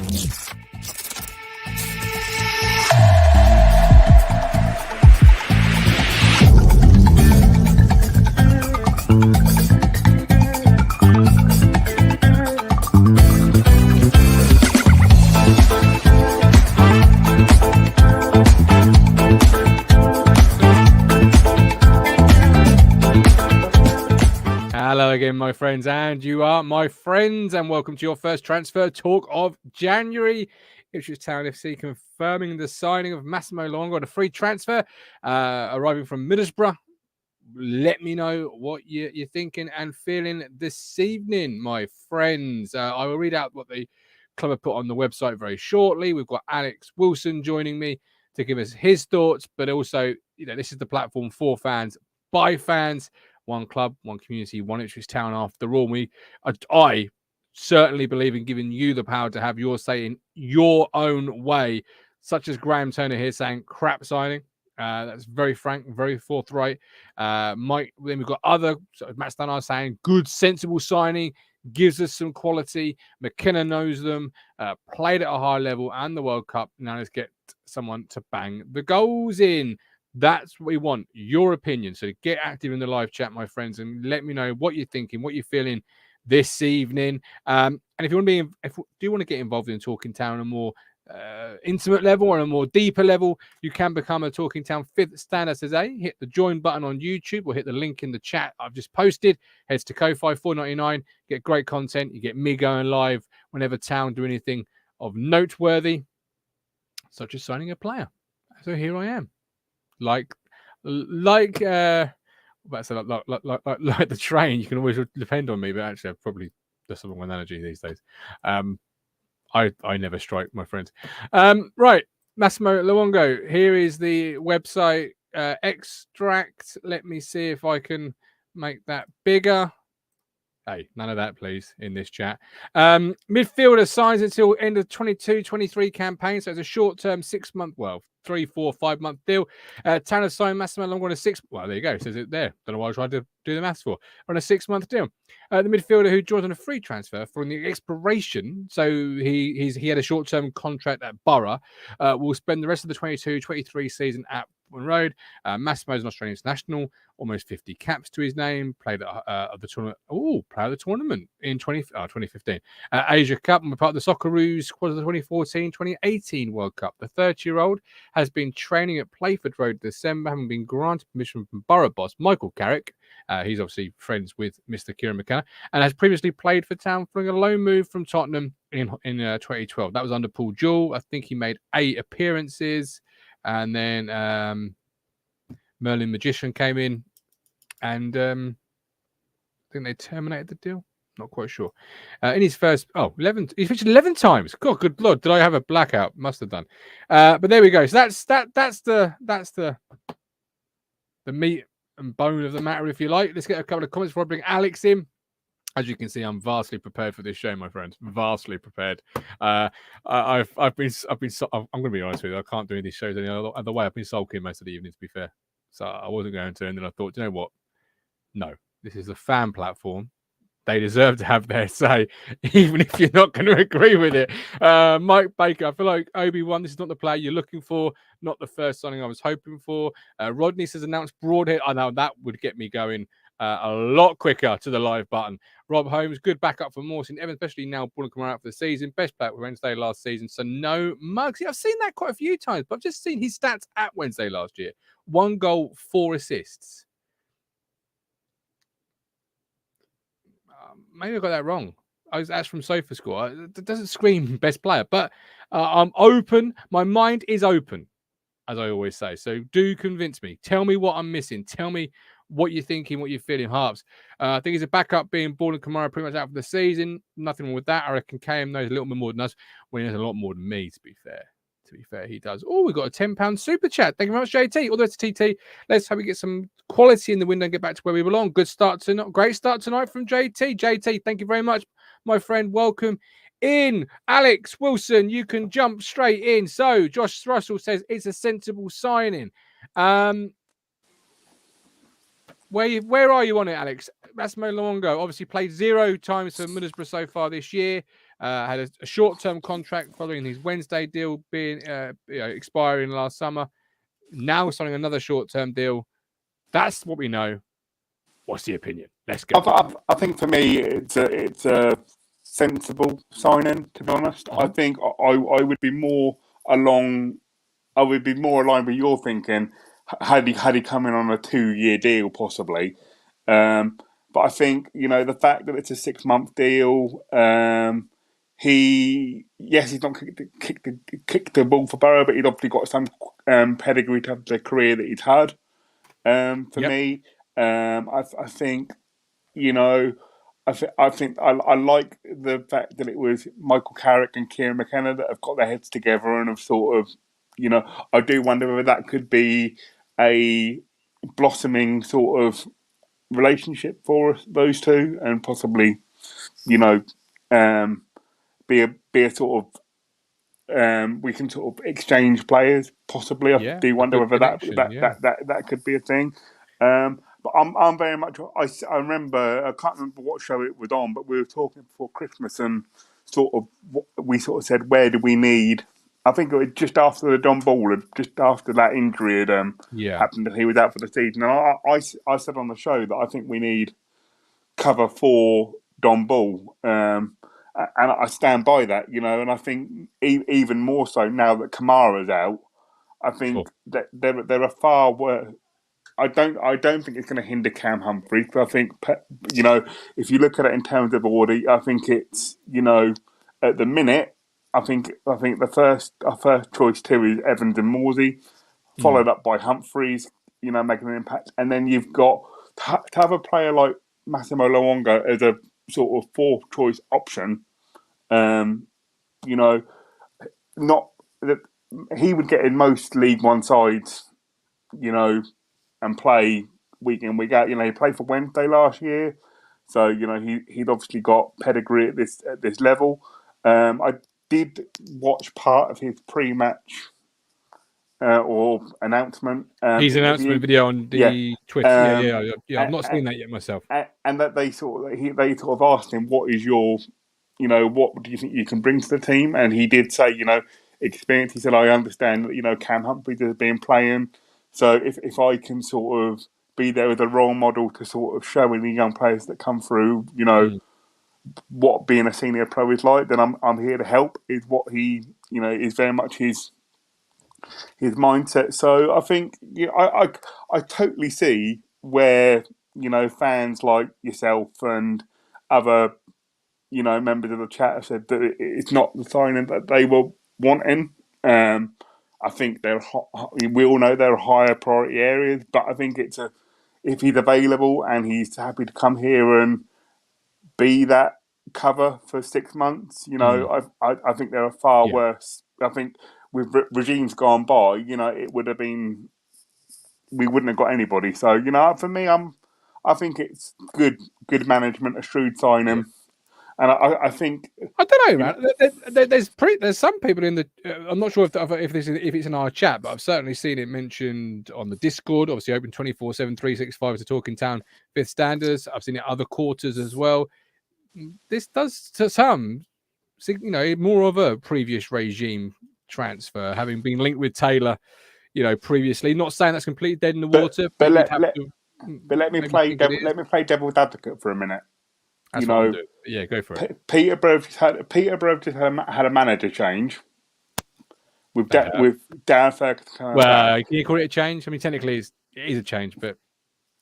Hello again, my friends, and you are my friends, and welcome to your first transfer talk of January. Ipswich Town F.C. confirming the signing of Massimo Luongo on a free transfer, arriving from Middlesbrough. Let me know what you're thinking and feeling this evening, my friends. I will read out what the club have put on the website very shortly. We've got Alex Wilson joining me to give us his thoughts, but also, this is the platform for fans, by fans. One club, one community, one Ipswich Town after all. I certainly believe in giving you the power to have your say in your own way, such as Graham Turner here saying crap signing. That's very frank, very forthright. Mike, then we've got other, Matt Stannard saying good, sensible signing, gives us some quality. McKenna knows them, played at a high level and the World Cup. Now let's get someone to bang the goals in. That's what we want, your opinion. So get active in the live chat, my friends, and let me know what you're thinking, what you're feeling this evening. And if you want to get involved in Talking Town on a more intimate level or a more deeper level, you can become a Talking Town 5th standard today. Hit the join button on YouTube or hit the link in the chat I've just posted. Heads to kofi $4.99. Get great content. You get me going live whenever Town do anything of noteworthy, such as signing a player. So here I am. Like the train, you can always depend on me, but actually, I've probably just the wrong analogy these days. I never strike, my friends. Right, Massimo Luongo. Here is the website extract. Let me see if I can make that bigger. Hey, none of that, please, in this chat. Midfielder signs until end of 22-23 campaign, so it's a short-term 6-month, 3, 4, 5-month deal. Tanner signed Massimo Luongo on a 6. Well, there you go. It says it there. Don't know why I tried to do the maths for. On a 6-month deal. The midfielder who joins on a free transfer from the expiration. So he had a short-term contract at Borough. Will spend the rest of the 22-23 season at Road. Massimo is an Australian international, almost 50 caps to his name. Played at the tournament. Player of the tournament in 2015. Asia Cup and part of the Socceroos squad of the 2014-2018 World Cup. The 30-year-old has been training at Playford Road December, having been granted permission from Borough boss Michael Carrick. He's obviously friends with Mr. Kieran McKenna, and has previously played for Town following a loan move from Tottenham in 2012. That was under Paul Jewell. I think he made 8 appearances. And then Merlin Magician came in, and I think they terminated the deal. Not quite sure. In his first, 11, he featured 11 times. God, good Lord, did I have a blackout? Must have done. But there we go. So that's the meat and bone of the matter, if you like. Let's get a couple of comments before I bring Alex in. As you can see, I'm vastly prepared for this show, my friends. Vastly prepared. I'm going to be honest with you. I can't do these shows any other way. I've been sulking most of the evening, to be fair. So I wasn't going to, and then I thought, you know what? No, this is a fan platform. They deserve to have their say, even if you're not going to agree with it. Mike Baker, I feel like Obi-Wan, this is not the player you're looking for, not the first signing I was hoping for. Rodney says announced Broadhead. I know that would get me going a lot quicker to the live button. Rob Holmes, good backup for Mawson Evans, especially now Bullockham are out for the season. Best player for Wednesday last season, so no mugs. I've seen that quite a few times, but I've just seen his stats at Wednesday last year. 1 goal, 4 assists. Maybe I got that wrong. That's from SofaScore. It doesn't scream best player, but I'm open. My mind is open, as I always say. So do convince me. Tell me what I'm missing. Tell me what you're thinking, what you're feeling, Harps. I think he's a backup being Ball and Kamara pretty much out for the season. Nothing wrong with that. I reckon KM knows a little bit more than us. Well, he knows a lot more than me, to be fair. To be fair, he does. Oh, we've got a £10 super chat. Thank you very much, JT. All the way to TT. Let's hope we get some quality in the window and get back to where we belong. Good start tonight. Great start tonight from JT. JT, thank you very much, my friend. Welcome in. Alex Wilson, you can jump straight in. So, Josh Russell says it's a sensible signing. Where are you on it, Alex? Massimo Luongo obviously played 0 times for Middlesbrough so far this year. had a short-term contract following his Wednesday deal being expiring last summer. Now signing another short-term deal. That's what we know. What's the opinion? Let's go. I think for me, it's a sensible signing. To be honest, I think I would be more along. I would be more aligned with your thinking had he come in on a 2-year deal possibly. But I think the fact that it's a 6-month deal. He's not kicked the ball for Borough, but he'd obviously got some pedigree to have the career that he'd had. For me, I think I think I like the fact that it was Michael Carrick and Kieran McKenna that have got their heads together and have sort of, I do wonder whether that could be a blossoming sort of relationship for those two, and possibly, be a sort of we can sort of exchange players. Possibly, I do wonder whether that could be a thing. But I'm very much. I remember. I can't remember what show it was on, but we were talking before Christmas, and we sort of said, where do we need? I think it was just after the Don Ball, just after that injury had happened, that he was out for the season. And I said on the show that I think we need cover for Don Ball, and I stand by that. And I think even more so now that Kamara's out, I think that there are far worse. I don't think it's going to hinder Cam Humphreys, because I think if you look at it in terms of order, I think it's at the minute I think our first choice too is Evans and Morsey, followed up by Humphreys, making an impact, and then you've got to have a player like Massimo Luongo as a sort of 4th choice option. Not that he would get in most League One sides, and play week in, week out. He played for Wednesday last year, so he'd obviously got pedigree at this level. I did watch part of his pre-match or announcement. His announcement video on the Twitch. I've not seen that yet myself. And that they sort of asked him, what is your, what do you think you can bring to the team? And he did say, experience. He said, I understand that Cam Humphreys has been playing. So if I can sort of be there as a role model to sort of show any young players that come through, what being a senior pro is like, then I'm here to help. Is what he is very much his mindset. So I think I totally see where fans like yourself and other members of the chat have said that it's not the signing that they were wanting. I think we all know there are higher priority areas, but I think if he's available and he's happy to come here and be that cover for 6 months, I think there are far worse. I think with regimes gone by, it would have been, we wouldn't have got anybody. So for me, I think it's good management, a shrewd signing. And I think, I don't know, man. There's some people in the. I'm not sure if it's in our chat, but I've certainly seen it mentioned on the Discord. Obviously, open 24/7, 365 to Talking Town Fifth Standards. I've seen it other quarters as well. This does to some, more of a previous regime transfer, having been linked with Taylor, previously. Not saying that's completely dead in the water, but let me play devil's advocate for a minute. That's what I'm doing. Yeah, go for it. Peterborough just had a manager change with Darren Ferguson. Well, can you call it a change? I mean, technically, it is a change, but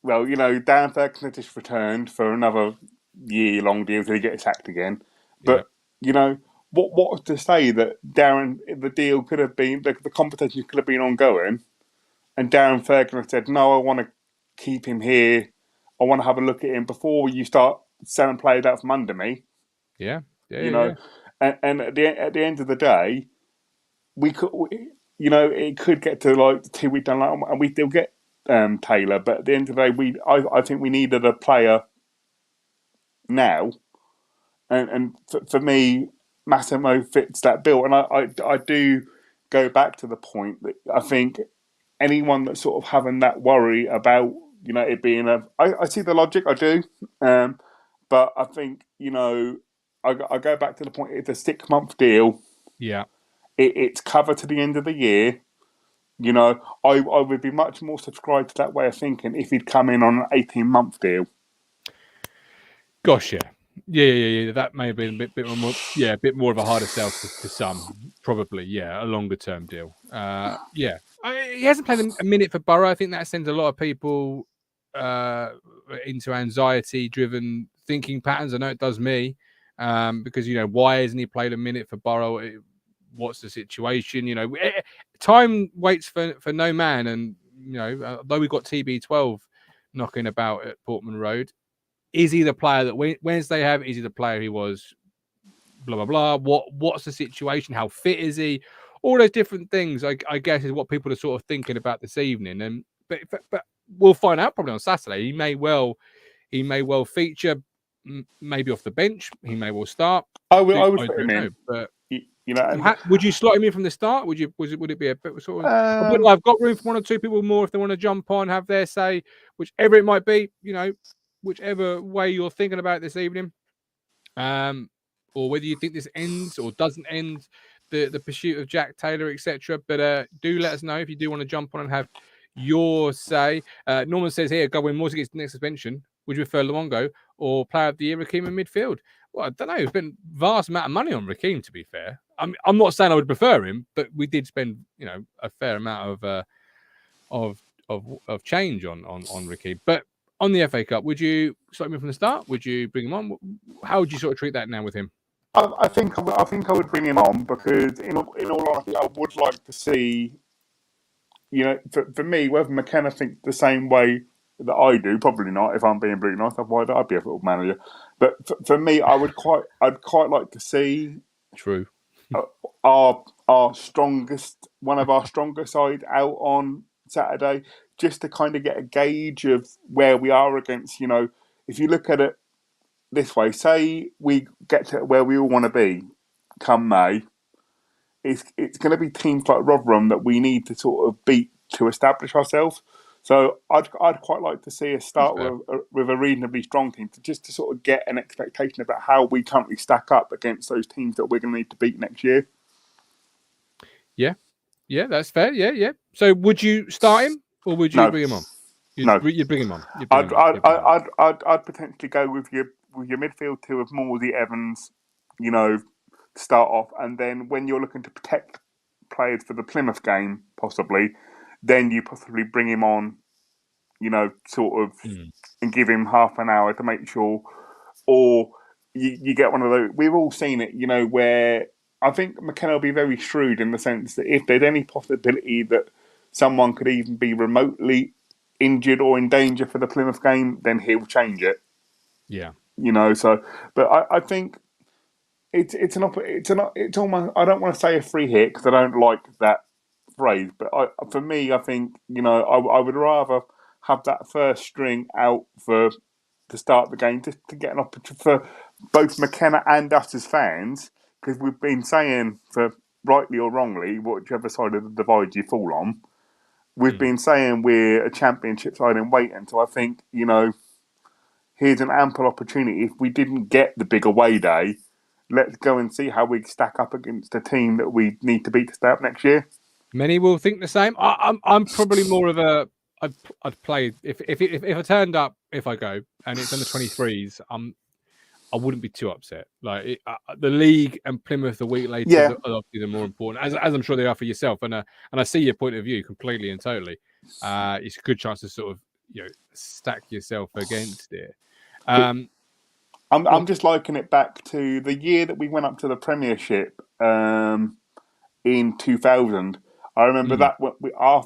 Darren Ferguson just returned for another year-long deal till he gets sacked again. But what to say that the deal could have been, the competition could have been ongoing, and Darren Ferguson said, "No, I want to keep him here. I want to have a look at him before you start selling players out from under me." And at the end of the day, we could, it could get to like the 2 week deadline, and we still get Taylor. But at the end of the day, I think we needed a player now, and for me, Massimo fits that bill. And I do go back to the point that I think anyone that's sort of having that worry about it being I see the logic, I do. But I think, I go back to the point. It's a 6-month deal. Yeah. It's covered to the end of the year. You know, I would be much more subscribed to that way of thinking if he'd come in on an 18-month deal. Gosh, yeah. Yeah. That may have been a bit more, a bit more of a harder sell to some. Probably, yeah, a longer term deal. Yeah. He hasn't played a minute for Borough. I think that sends a lot of people into anxiety-driven thinking patterns. I know it does me, because why hasn't he played a minute for Borough? What's the situation? Time waits for no man, and although we've got TB12 knocking about at Portman Road. Is he the player that Wednesday have? Is he the player he was? Blah blah blah. What's the situation? How fit is he? All those different things, I guess, is what people are sort of thinking about this evening. And but we'll find out probably on Saturday. He may well feature, maybe off the bench. He may well start. I would put him in. But and would you slot him in from the start? Would it be a bit sort of? I've got room for one or two people more if they want to jump on, have their say, whichever it might be. Whichever way you're thinking about it this evening, or whether you think this ends or doesn't end the pursuit of Jack Taylor, etc. But do let us know if you do want to jump on and have your say. Norman says here, Godwin Morse gets the next suspension. Would you prefer Luongo or Player of the Year Raheem in midfield? Well, I don't know. It's been vast amount of money on Raheem, to be fair. I'm not saying I would prefer him, but we did spend a fair amount of change on Raheem. But on the FA Cup, would you start him from the start? Would you bring him on? How would you sort of treat that now with him? I think I would bring him on because, in all honesty, I would like to see, for me, whether McKenna thinks the same way that I do, probably not. If I'm being brutally honest, otherwise I'd be a football manager. But for me, I'd quite like to see. True. Our strongest, one of our strongest side out on Saturday, just to kind of get a gauge of where we are against, if you look at it this way, say we get to where we all want to be come May, it's going to be teams like Rotherham that we need to sort of beat to establish ourselves. So I'd quite like to see us start with a reasonably strong team to sort of get an expectation about how we currently stack up against those teams that we're going to need to beat next year. Yeah, that's fair. Yeah. So would you start him or would you bring him on? You'd bring him on. I'd potentially go with your midfield two of Morsey, Evans, to start off, and then when you're looking to protect players for the Plymouth game, possibly, then you possibly bring him on, and give him half an hour to make sure, or you get one of those. We've all seen it, where I think McKenna will be very shrewd in the sense that if there's any possibility that someone could even be remotely injured or in danger for the Plymouth game, then he'll change it. Yeah, but I think it's almost, I don't want to say a free hit because I don't like that phrase, but for me, I think I would rather have that first string out to start the game, just to get an opportunity for both McKenna and us as fans, because we've been saying, for rightly or wrongly, whichever side of the divide you fall on, we've been saying we're a championship side in waiting. So I think, here's an ample opportunity. If we didn't get the big away day, let's go and see how we stack up against a team that we need to beat to stay up next year. Many will think the same. I'm probably more of a. I'd play if I turned up, if I go and it's under 23s. I wouldn't be too upset. Like the league and Plymouth a week later are obviously the more important, as I'm sure they are for yourself. And I see your point of view completely and totally. It's a good chance to sort of stack yourself against it. I'm just liking it back to the year that we went up to the Premiership in 2000. I remember that our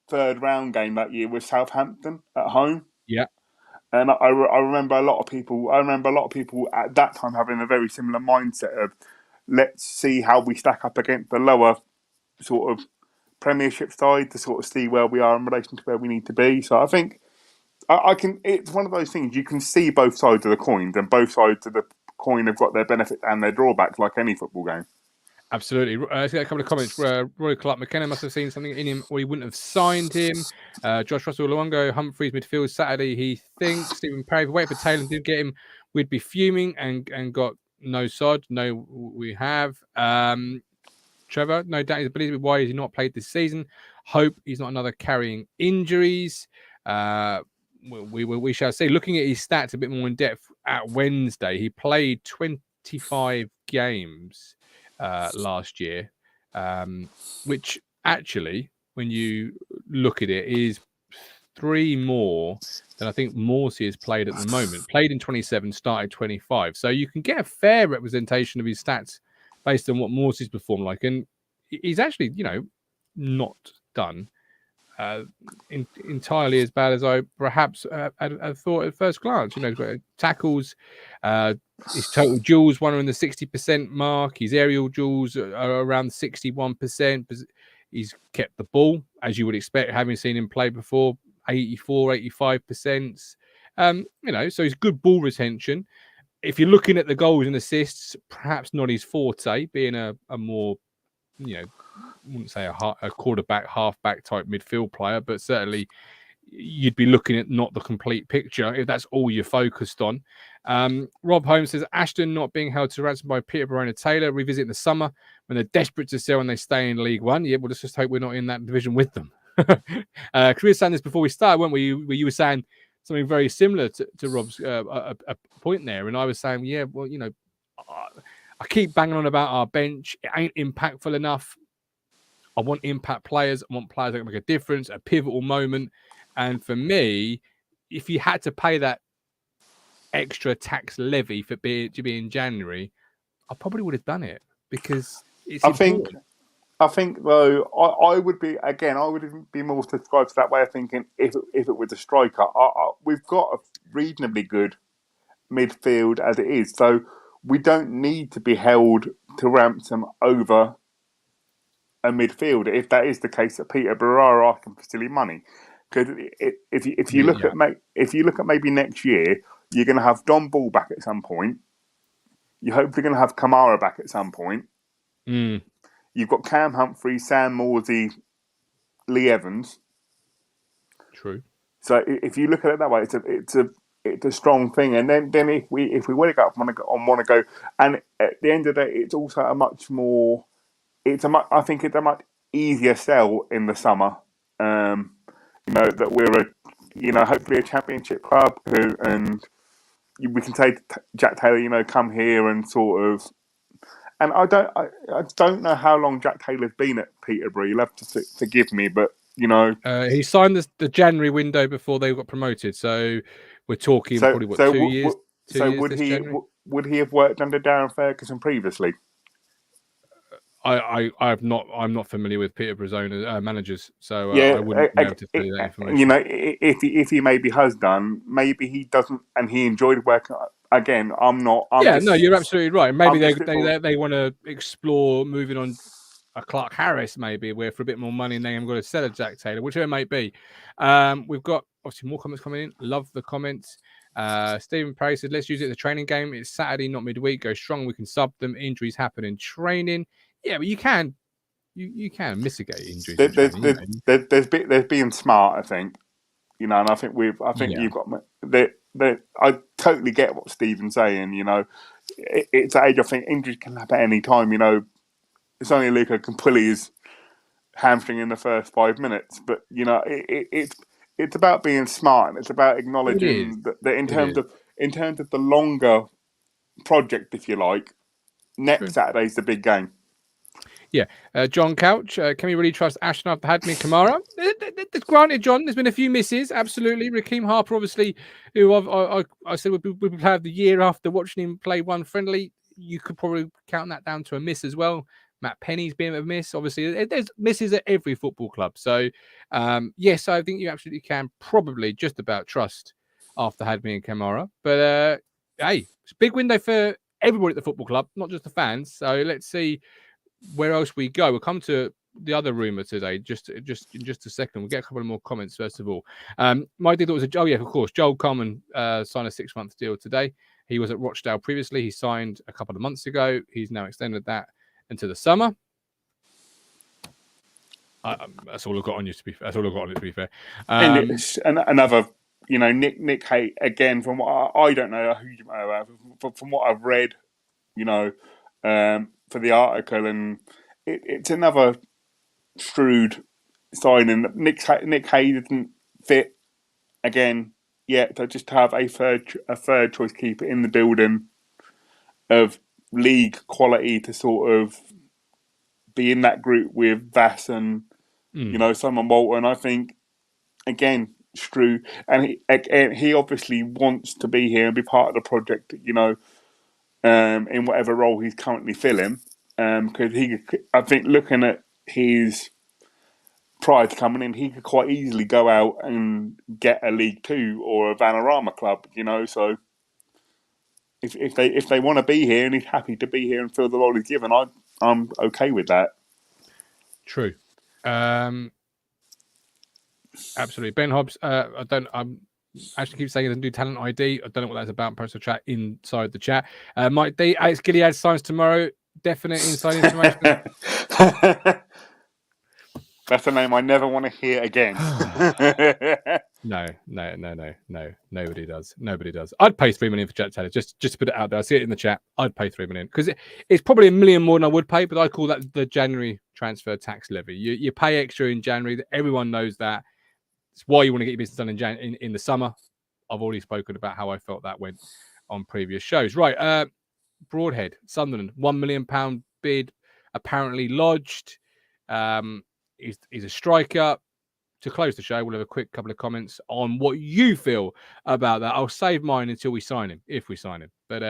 third round game that year was Southampton at home. Yeah. And I remember a lot of people. At that time having a very similar mindset of, let's see how we stack up against the lower sort of Premiership side to sort of see where we are in relation to where we need to be. So I think I can. It's one of those things you can see both sides of the coin, and both sides of the coin have got their benefits and their drawbacks, like any football game. Absolutely. Let's get a couple of comments. Roy Clark McKenna must have seen something in him, or he wouldn't have signed him. Josh Russell, Luongo, Humphreys midfield Saturday. He thinks Stephen Parry, if we wait for Taylor and didn't get him, we'd be fuming and got no sod. No, we have. Trevor, no doubt his ability. Why has he not played this season? Hope he's not another carrying injuries. We shall see. Looking at his stats a bit more in depth at Wednesday, he played 25 games last year, which actually, when you look at it, is 3 more than I think Morsey has played at the moment. Played in 27, started 25. So you can get a fair representation of his stats based on what Morsey's performed like. And he's actually, not done entirely as bad as I perhaps had thought at first glance. He's got tackles, his total duels one in the 60% mark. His aerial duels are around 61%. He's kept the ball, as you would expect, having seen him play before, 84, 85%. So he's good ball retention. If you're looking at the goals and assists, perhaps not his forte, being a more, I wouldn't say a quarterback, halfback type midfield player, but certainly you'd be looking at not the complete picture if that's all you're focused on. Rob Holmes says, Ashton not being held to ransom by Peterborough and Taylor, revisit in the summer when they're desperate to sell and they stay in League One. Yeah, well, let's just hope we're not in that division with them. We were saying this before we started, weren't we? You were saying something very similar to Rob's a point there. And I was saying, yeah, well, I keep banging on about our bench. It ain't impactful enough. I want impact players. I want players that can make a difference, a pivotal moment. And for me, if you had to pay that extra tax levy to be in January, I probably would have done it because it's important. I think though, I would be more subscribed to that way of thinking if it was a striker. We've got a reasonably good midfield as it is, so we don't need to be held to ransom over a midfielder if that is the case that Peterborough are asking for silly money. Because if you look at maybe next year, you're going to have Don Ball back at some point. You're hopefully going to have Kamara back at some point. You've got Cam Humphreys, Sam Morsey, Lee Evans. True. So if you look at it that way, it's a strong thing. And then if we want to go up want to go, and at the end of the day, it's also a much more. I think it's a much easier sell in the summer. That we're hopefully a championship club and we can say to Jack Taylor, come here and sort of. And I don't know how long Jack Taylor's been at Peterborough. You'll have to forgive me, but he signed the January window before they got promoted. So we're talking probably 2 years. Would he have worked under Darren Ferguson previously? I'm not familiar with Peterborough's own managers, so I wouldn't be able to tell you that information. If he maybe has done, maybe he doesn't, and he enjoyed working. Again, I'm not. No, you're absolutely right. Maybe they want to explore moving on a Clark Harris, maybe where for a bit more money, and they haven't got to sell a Jack Taylor, whichever it might be. We've got obviously more comments coming in. Love the comments. Stephen Parry said, "Let's use it as a training game. It's Saturday, not midweek. Go strong. We can sub them. Injuries happen in training." Yeah, but you can mitigate injuries. There's being smart, I think. And I think you've got. I totally get what Stephen's saying. It's an age. I think injuries can happen at any time. It's only Luca can pull his hamstring in the first 5 minutes, but it's about being smart and it's about acknowledging that in terms of the longer project, if you like, next Saturday's the big game. Yeah. John Couch, can we really trust Ashton after Hadley and Kamara? Granted, John, there's been a few misses. Absolutely. Raheem Harper, obviously, who I said would be player of the year after watching him play one friendly. You could probably count that down to a miss as well. Matt Penny's been a miss. Obviously, there's misses at every football club. So, yes, I think you absolutely can probably just about trust after Hadley and Kamara. But, hey, it's a big window for everybody at the football club, not just the fans. So let's see where else we go. We'll come to the other rumour today, just in just a second. We'll get a couple of more comments first of all. My deal was of course, Joel Coleman signed a 6-month deal today. He was at Rochdale previously. He signed a couple of months ago. He's now extended that until the summer. That's all I've got on you. That's all I've got on it. To be fair, and it's another, Nick Hay again. From what I don't know a huge amount about, from what I've read, for the article, and it's another shrewd signing. Nick Hay didn't fit again yet. So just to have a third choice keeper in the building of league quality to sort of be in that group with Vass and Simon Walton. I think again, Strew, and he obviously wants to be here and be part of the project. In whatever role he's currently filling, because I think looking at his prior to coming in, he could quite easily go out and get a League Two or a Vanarama club. So if they want to be here and he's happy to be here and fill the role he's given, I'm okay with that. True. Absolutely. Ben Hobbs, I'm actually keep saying the new talent ID. I don't know what that's about. Personal chat inside the chat. Mike D, Alex Gilead signs tomorrow. Definite inside information. That's a name I never want to hear again. No. Nobody does. I'd pay $3 million for Jack Taylor. Just to put it out there. I see it in the chat. I'd pay $3 million because it's probably $1 million more than I would pay, but I call that the January transfer tax levy. You pay extra in January. Everyone knows that. It's why you want to get your business done in the summer. I've already spoken about how I felt that went on previous shows. Right. Broadhead, Sunderland, £1 million bid apparently lodged. He's a striker. To close the show, we'll have a quick couple of comments on what you feel about that. I'll save mine until we sign him, if we sign him. But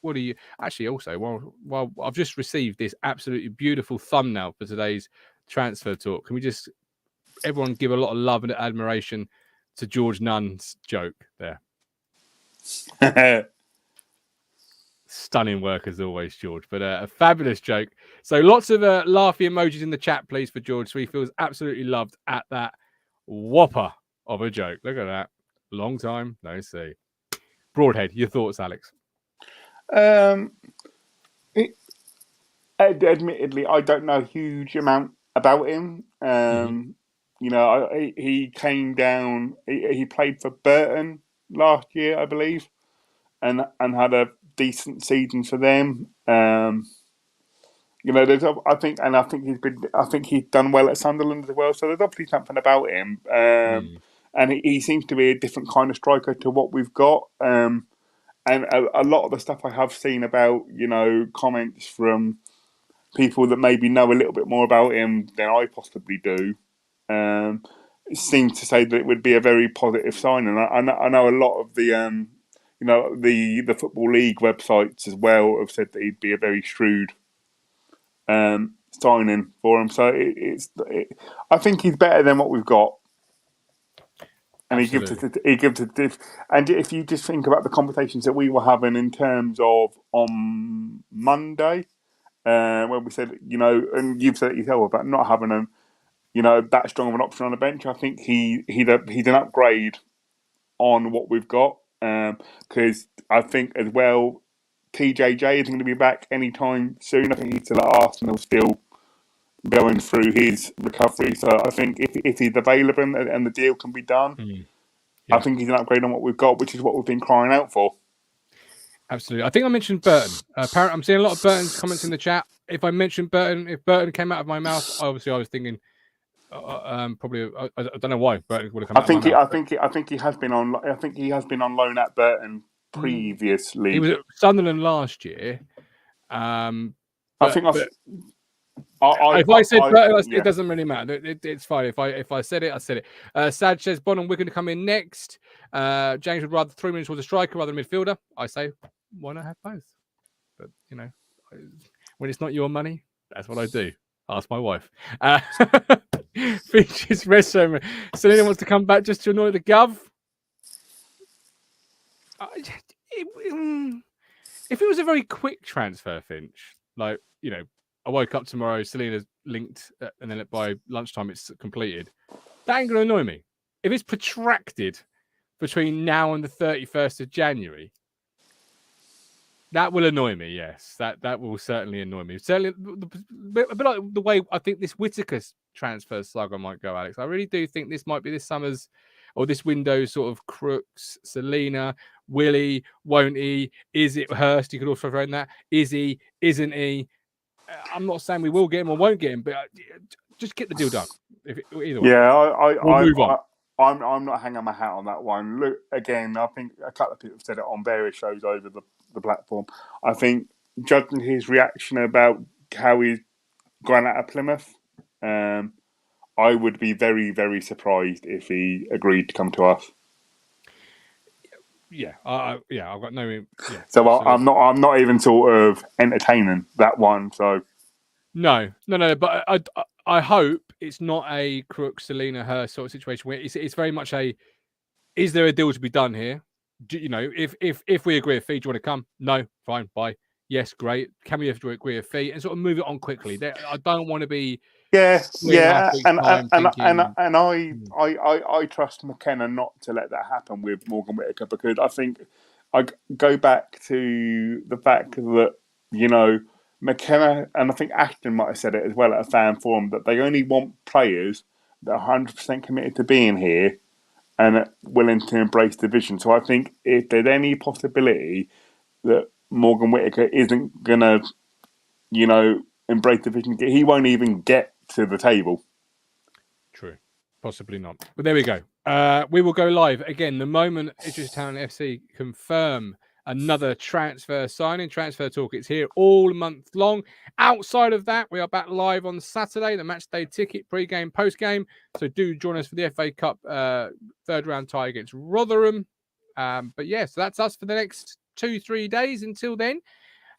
what do you actually also? Well, I've just received this absolutely beautiful thumbnail for today's transfer talk. Can we just everyone give a lot of love and admiration to George Nunn's joke there? Stunning work as always, George, but a fabulous joke. So lots of laughy emojis in the chat, please, for George. So he feels absolutely loved at that whopper of a joke. Look at that. Long time no see. Broadhead, your thoughts, Alex? Admittedly, I don't know a huge amount about him. He came down. He played for Burton last year, I believe, and had a decent season for them. I think he's done well at Sunderland as well. So there's obviously something about him, and he seems to be a different kind of striker to what we've got. And a lot of the stuff I have seen about comments from people that maybe know a little bit more about him than I possibly do, seems to say that it would be a very positive sign. And I know a lot of the the Football League websites as well have said that he'd be a very shrewd signing for him. So I think he's better than what we've got. And he gives it. And if you just think about the conversations that we were having in terms of on Monday, when we said, and you've said it yourself about not having him, that strong of an option on the bench. I think he's an upgrade on what we've got. Because I think as well, TJJ isn't going to be back anytime soon. I think he's still at Arsenal, still going through his recovery. So I think if he's available and the deal can be done, I think he's an upgrade on what we've got, which is what we've been crying out for. Absolutely. I think I mentioned Burton. Apparently, I'm seeing a lot of Burton's comments in the chat. If I mentioned Burton, if Burton came out of my mouth, obviously I was thinking probably. I don't know why Burton would have come out of my mouth. I think he has been on. I think he has been on loan at Burton previously. He was at Sunderland last year. If I said Burton, it doesn't really matter. It's fine. If I said it, I said it. Sad says Bon and Wigan to come in next. James would rather 3 minutes towards a striker rather than midfielder. I say, why not have both? But when it's not your money, that's what I do. Ask my wife. Features restaurant. Selena wants to come back just to annoy the gov. If it was a very quick transfer, Finch, like I woke up tomorrow, Selena's linked, and then by lunchtime it's completed. That ain't going to annoy me. If it's protracted between now and the 31st of January, That will annoy me. Yes, that will certainly annoy me. Certainly, a bit like the way I think this Whittaker transfer saga might go, Alex. I really do think this might be this summer's or this window's sort of crooks. Selena, Willie, won't he? Is it Hurst? You could also throw in that. Is he? Isn't he? I'm not saying we will get him or won't get him, but just get the deal done. Either way. Yeah, We'll move on. I'm not hanging my hat on that one. Look, again, I think a couple of people have said it on various shows over the platform. I think judging his reaction about how he's gone out of Plymouth, I would be very, very surprised if he agreed to come to us. Yeah, I've got no. Yeah, so I'm not even sort of entertaining that one. So no. But I hope it's not a Crook, Selena, Hurst sort of situation where it's very much a. Is there a deal to be done here? If we agree a fee, do you want to come? No, fine, bye. Yes, great. Can we agree a fee and sort of move it on quickly? I don't want to be. Yeah, and thinking, I trust McKenna not to let that happen with Morgan Whittaker, because I think I go back to the fact that McKenna, and I think Ashton might have said it as well at a fan forum, that they only want players that are 100% committed to being here and are willing to embrace the vision. So I think if there's any possibility that Morgan Whittaker isn't gonna, embrace the vision, he won't even get to the table. True, possibly not. But there we go. We will go live again the moment Ipswich Town FC confirm another transfer signing. Transfer talk. It's here all month long. Outside of that, we are back live on Saturday. The match day ticket, pre-game, post-game. So do join us for the FA Cup third round tie against Rotherham. But yeah, so that's us for the next 2-3 days. Until then,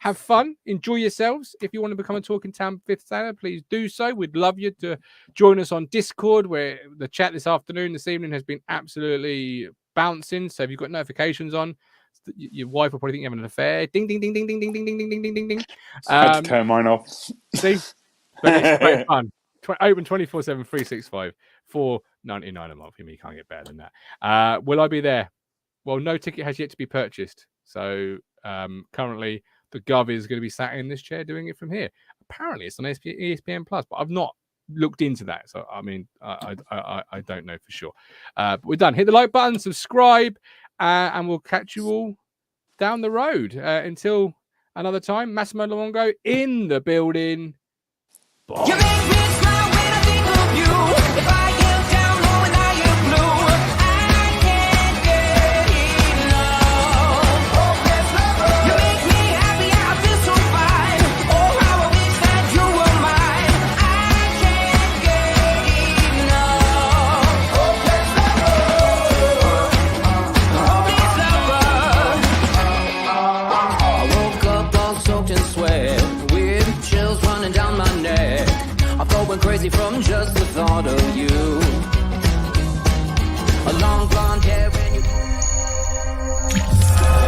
have fun, enjoy yourselves. If you want to become a Talking Town Fifth Standard, please do so. We'd love you to join us on Discord, where the chat this evening has been absolutely bouncing. So if you've got notifications on, your wife will probably think you're having an affair. Ding, ding, ding, ding, ding, ding, ding, ding, ding, ding, ding, ding. I had to turn mine off. See? But it's great fun. Open 24/7, 365, $4.99 a month. You can't get better than that. Will I be there? Well, no ticket has yet to be purchased. So currently, the Gov is going to be sat in this chair doing it from here. Apparently, it's on ESPN Plus, but I've not looked into that. So, I mean, I don't know for sure. But we're done. Hit the like button, subscribe, and we'll catch you all down the road. Until another time, Massimo Luongo in the building. Bye. You make me smile when I think of you. If I get down low and I get blue, I can't get enough. You make me happy, I feel so fine. Oh, how I wish that you were mine. I can't get enough. I woke up all soaked in sweat, with chills running down my neck. I'm going crazy from just the thought of you.